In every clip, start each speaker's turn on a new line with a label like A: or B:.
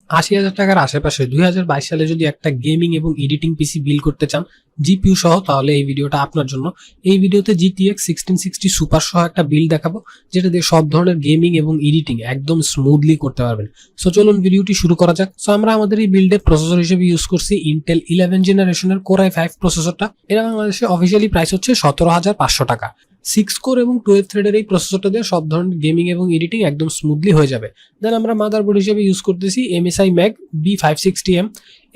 A: ৮০,০০০ টাকার আশেপাশে ২০২২ সালে যদি একটা গেমিং এবং এডিটিং পিসি বিল্ড করতে চান জিপিইউ সহ, তাহলে এই ভিডিওটা আপনার জন্য। এই ভিডিওতে GTX 1660 সুপার সহ একটা বিল্ড দেখাবো, যেটা দিয়ে সব ধরনের গেমিং এবং এডিটিং একদম স্মুথলি করতে পারবেন। সো চলুন ভিডিওটি শুরু করা যাক। সো আমরা আমাদের এই বিল্ডে প্রসেসর হিসেবে ইউজ করছি ইন্টেল 11 জেনারেশনের Core i5 প্রসেসরটা। এটা বাংলাদেশে অফিসিয়ালি প্রাইস হচ্ছে ১৭,৫০০ টাকা। 6 কোর এবং 12 থ্রেডের এই প্রসেসরটা দিয়ে সব ধরনের গেমিং এবং এডিটিং একদম স্মুথলি হয়ে যাবে। দেন আমরা মাদারবোর্ড হিসেবে ইউজ করতেছি MSI ম্যাগ B560M।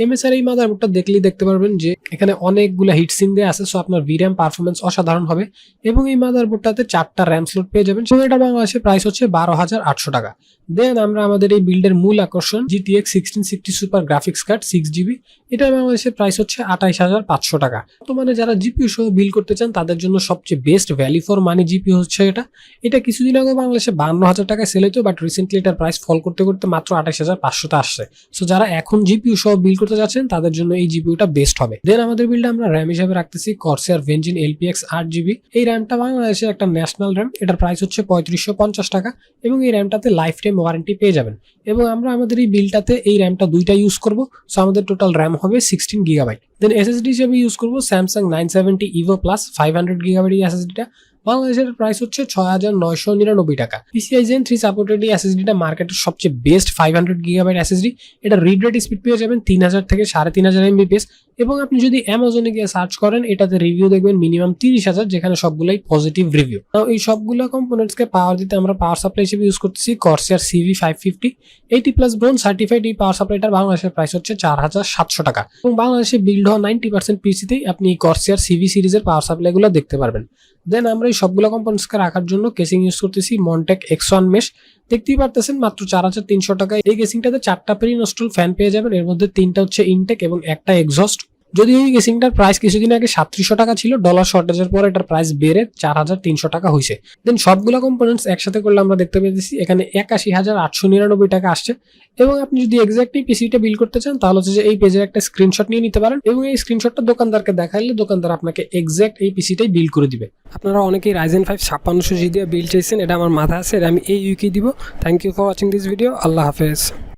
A: MSI এই মাদারবোর্ডটা দেখলেই দেখতে পারবেন যে এখানে অনেকগুলো হিটসিং দেওয়া আছে, সো আপনার VRAM পারফরমেন্স অসাধারণ হবে। এবং এই মাদারবোর্ডটাতে 4টা র্যাম স্লট পেয়ে যাবেন। সো এটা বাংলাদেশে প্রাইস হচ্ছে ১২,৮০০ টাকা। দেন আমরা আমাদের এই বিল্ডের মূল আকর্ষণ GTX 1660 super graphics card 6GB। এটা বাংলাদেশের প্রাইস হচ্ছে ২৮,৫০০ টাকা। তো মানে যারা জিপিইউ সহ বিল্ড করতে চান তাদের জন্য সবচেয়ে best value for money GPU হচ্ছে এটা কিছুদিন আগে বাংলাদেশে ৫২,০০০ টাকায় সেল হতো, বাট রিসেন্টলি এটার প্রাইস ফল করতে করতে মাত্র ২৮,৫০০তে আসছে। সো যারা এখন জিপিইউ সহ বিল্ড করতে যাচ্ছেন তাদের জন্য এই জিপিইউটা বেস্ট হবে। দেন আমাদের বিল্ডে আমরা র্যাম হিসেবে রাখতেছি Corsair Vengeance LPX 8GB। এই র্যামটা বাংলাদেশের একটা ন্যাশনাল র্যাম। এটার প্রাইস হচ্ছে ৩৫৫০ টাকা এবং এই র্যামটাতে লাইফ টাইম ওয়ারেন্টি পেয়ে যাবেন। এবং আমরা আমাদের এই বিল্ডটাতে এই র্যামটা দুইটা ইউজ করব। সো আমাদের টোটাল র্যাম হবে 16GB। দেন এসএসডি হিসেবে ইউজ করব Samsung 970 EVO Plus 500GB এই এসএসডিটা। বাংলাদেশের প্রাইস হচ্ছে ৬,৯৯৯ টাকা। PCI Gen 3 সাপোর্টেড এই এসএসডিটা মার্কেটের সবচেয়ে বেস্ট 500GB এসএসডি। এটা রিড রেট স্পিড পেয়ে যাবেন ৩০০০ থেকে ৩৫০০ MBPS। এবং আপনি যদি অ্যামাজনে গিয়ে সার্চ করেন এটাতে রিভিউ দেখবেন মিনিমাম ৩০,০০০, যেখানে সবগুলাই পজিটিভ রিভিউ। এই সবগুলো কম্পোনেন্টসকে পাওয়ার দিতে আমরা পাওয়ার সাপ্লাই হিসেবে ইউজ করতেছি Corsair CV550 80+ ব্রোঞ্জ সার্টিফাইড। এই পাওয়ার সাপ্লাইটার বাংলাদেশের প্রাইস হচ্ছে ৪,৭০০ টাকা। এবং বাংলাদেশে বিল্ড হওয়া 90% পিসিতেই আপনি Corsair CV সিরিজের পাওয়ার সাপ্লাইগুলো দেখতে পারবেন। দেন আমরা এই সবগুলো কম্পোনেন্টসকে রাখার জন্য কেসিং ইউজ করতেছি Montech X1 মেশ। দেখতেই পারতেছেন মাত্র ৪,৩০০ টাকায় এই কেসিংটাতে 4টা প্রি ইনস্টল ফ্যান পেয়ে যাবেন। এর মধ্যে 3টা হচ্ছে ইনটেক এবং একটা এক্সস্ট। যদি এই কেসিংটার প্রাইস কিছুদিন আগে ৩৭০০ টাকা ছিল, ডলার শর্টেজের পর এটার প্রাইস বেড়ে ৪,৩০০ টাকা হয়েছে। দেন সবগুলো কম্পোনেন্টস একসাথে করলে আমরা দেখতে পেয়েছি এখানে ৮১,৮৯৯ টাকা আসছে। এবং আপনি যদি এক্স্যাক্ট এই পিসিটা বিল্ড করতে চান তাহলে হচ্ছে যে এই পেজের একটা স্ক্রিনশট নিয়ে নিতে পারেন এবং এই স্ক্রিনশটটা দোকানদারকে দেখাইলে দোকানদার আপনাকে এক্স্যাক্ট এই পিসিটাই বিল্ড করে দিবে। আপনারা অনেকেই Ryzen 5 5600G দিয়ে বিল্ড চাইছেন, এটা আমার মাথা আছে, এটা আমি এই ইউকে দিব। Thank you for watching this video. আল্লাহ হাফেজ।